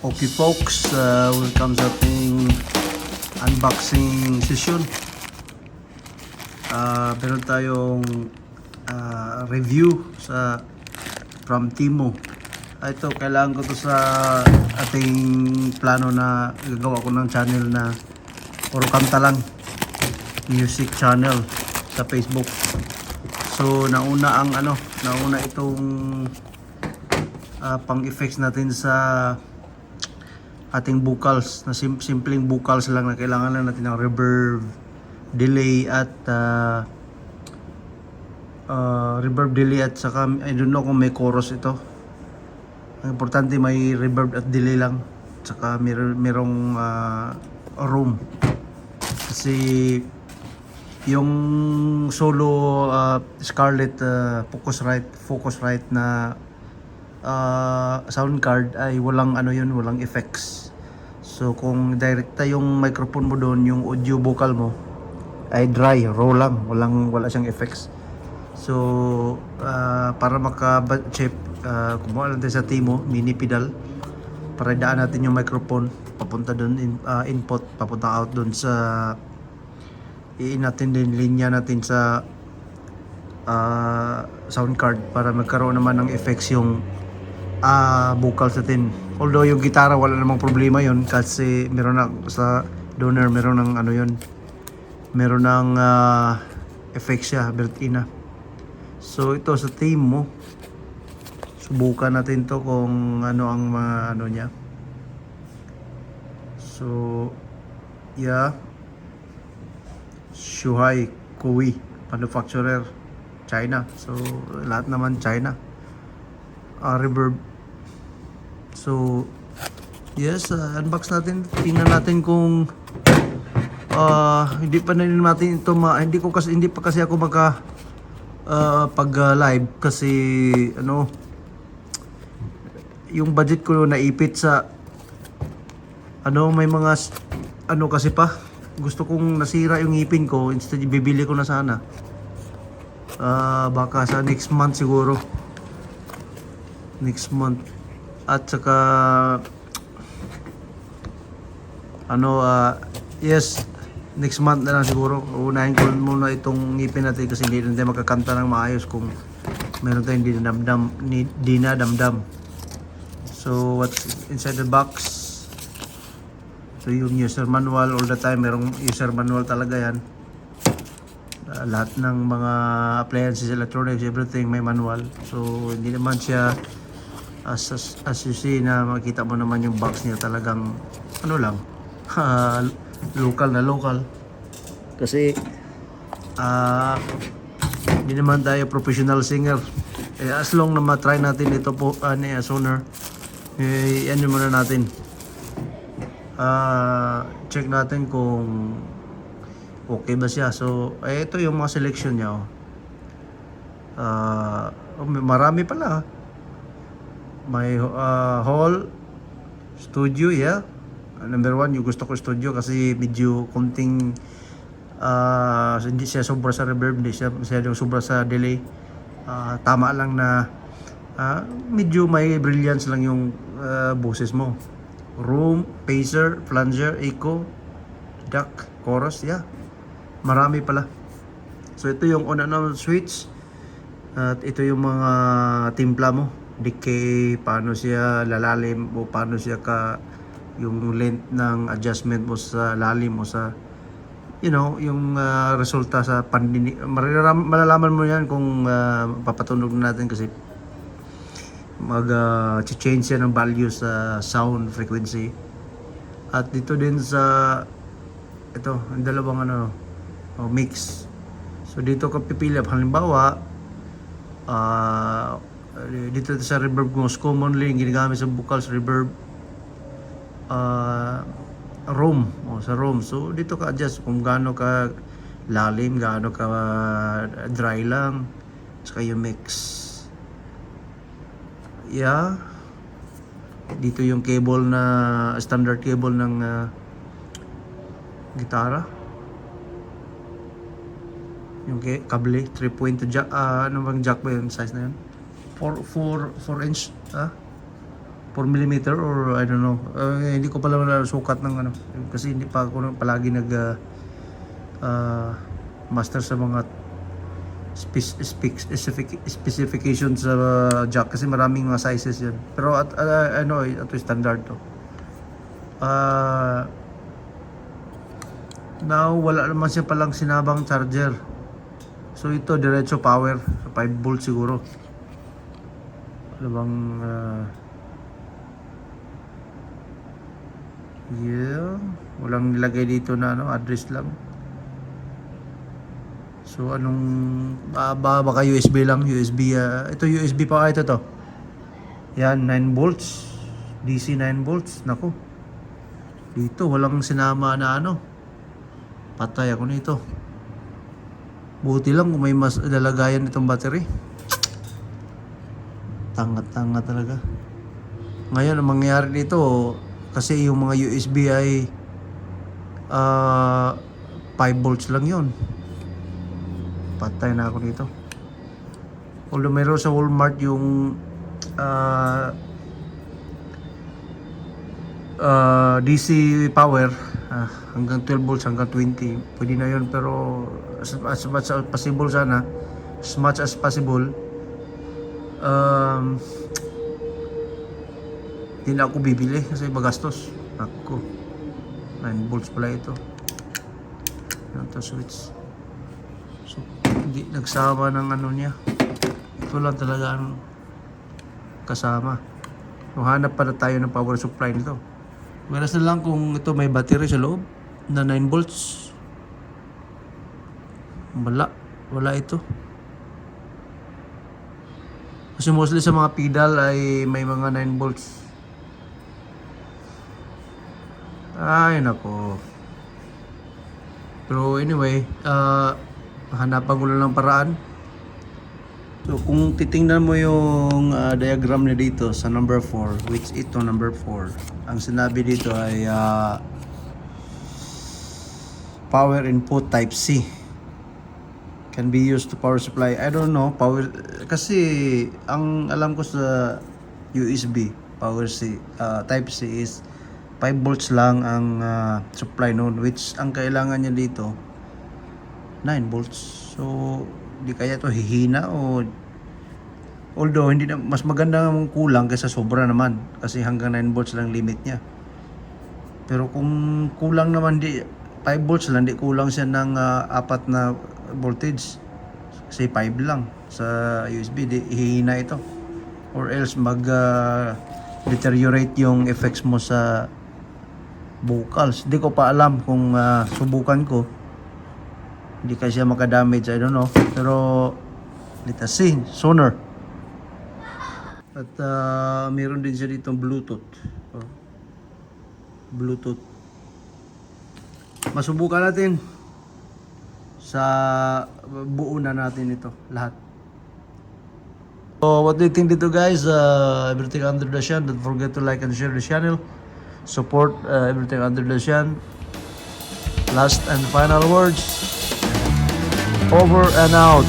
Okay folks, welcome sa ating unboxing session. Meron tayong review sa from Timo. Ito, kailangan ko to sa ating plano na gagawa ko ng channel na puro kanta lang, music channel sa Facebook. So nauna itong pang effects natin sa ating vocals na simpleng vocals lang na kailangan lang natin ng reverb, delay at saka I don't know kung may chorus ito. Ang importante may reverb at delay lang, saka merong room kasi yung solo Scarlett Focusrite na sound card ay walang walang effects. So kung direkta yung microphone mo doon, yung audio vocal mo ay dry, raw lang, wala siyang effects. So para maka-chip, kumuha natin sa Timo mini pedal para daan natin yung microphone papunta doon, input papunta out doon sa natin din linya natin sa sound card para magkaroon naman ng effects yung vocals natin. Although yung gitara wala namang problema yon kasi meron na sa donor, meron ng meron ng effects siya built-in na. So ito sa Timo, subukan natin to kung ano ang niya. So yeah, Shuhai Kui manufacturer, China. So lahat naman China. Reverb. So yes, unbox natin, tingnan natin kung hindi pa natin ito hindi pa kasi ako maka pag live kasi yung budget ko naipit sa may mga kasi pa gusto kong nasira yung ngipin ko, instead bibili ko na sana baka sa next month siguro, next month. At saka yes, next month na lang siguro. Unahin ko muna itong ngipin natin kasi hindi natin makakanta ng maayos kung meron tayong dinadamdam. So what's inside the box? So yung user manual, all the time merong user manual talaga yan. Lahat ng mga appliances, electronics, everything may manual. So hindi naman siya as you see, na makita mo naman yung box niya, talagang lang local kasi hindi naman tayo professional singer. As long na matry natin ito po sooner, ano muna natin, check natin kung okay ba siya. So ito yung mga selection niya. Marami pala. May hall, studio, yeah. Number 1, yung gusto ko studio kasi medyo konting hindi siya sobra sa reverb, hindi siya sobra sa delay. Tama lang na medyo may brilliance lang yung boses mo. Room, phaser, flanger, echo, duck, chorus, yeah. Marami pala. So ito yung on and off switch. At ito yung mga timpla mo, decay, paano siya lalalim o paano siya yung length ng adjustment mo sa lalim mo sa yung resulta sa pandinig. Malalaman mo yan kung papatunog natin kasi change siya ng value sa sound frequency. At dito din sa ito, ang dalawang mix. So dito ka pipili, halimbawa dito sa reverb, most commonly yung ginagamit sa vocals, reverb, room, sa room. So dito ka adjust kung gaano ka lalim, gaano ka dry lang, saka yung mix. Yeah, dito yung cable na standard cable ng gitara, yung kable 3.2 jack, ano bang jack ba yun, size na yun? 4 inch, 4mm or I don't know. Hindi ko pala sukat ng ano. Kasi hindi pa ako palagi nag master sa mga specifications sa jack kasi maraming mga sizes yan. Pero ano, ito standard to. Now wala naman siya palang sinabang charger. So ito diretso power, 5 volt siguro. Ano bang yeah, walang nilagay dito na ano, address lang. So anong baka USB lang, USB ito USB pa ito to. Yan 9 volts. DC 9 volts. Nako. Dito walang sinama na ano. Patay ako nito. Buti lang kung may mas lalagayan itong battery. Tanga-tanga talaga. Ngayon ang mangyayari dito kasi yung mga USB ay 5 volts lang yun. Patay na ako dito. Although meron sa Walmart yung DC power hanggang 12 volts hanggang 20. Pwede na yun pero as much as possible sana, as much as possible hindi na ako bibili kasi magastos. Ako 9 volts pala ito. Ito switch. So hindi nagsama ng ano niya. Ito lang talaga ang kasama. So hanap pa na tayo ng power supply nito. Whereas na lang kung ito may battery sa loob na 9 volts. Wala ito. Kasi mostly sa mga pedal ay may mga 9 volts. Ay nako. Pero anyway, hanapan ko lang ng paraan. So kung titingnan mo yung diagram niya dito sa number 4, which ito number 4, ang sinabi dito ay power input type C can be used to power supply. I don't know, power kasi ang alam ko sa USB power C type C is 5 volts lang ang supply noon, which ang kailangan niya dito 9 volts. So di kaya to hihina o although hindi na, mas maganda ng kulang kaysa sobra naman kasi hanggang 9 volts lang limit niya. Pero kung kulang naman 5 volts lang, di kulang siya ng 4 na voltage kasi 5 lang sa USB, di hihina ito or else mag deteriorate yung effects mo sa vocals. Di ko pa alam kung subukan ko hindi kasi makadamage, I don't know. Pero let us see sooner. At meron din siya dito Bluetooth. Bluetooth. Masubukan natin sa buo na natin ito lahat. So what do you think dito guys? Everything under the sun. Don't forget to like and share the channel. Support everything under the sun. Last and final words. Over and out.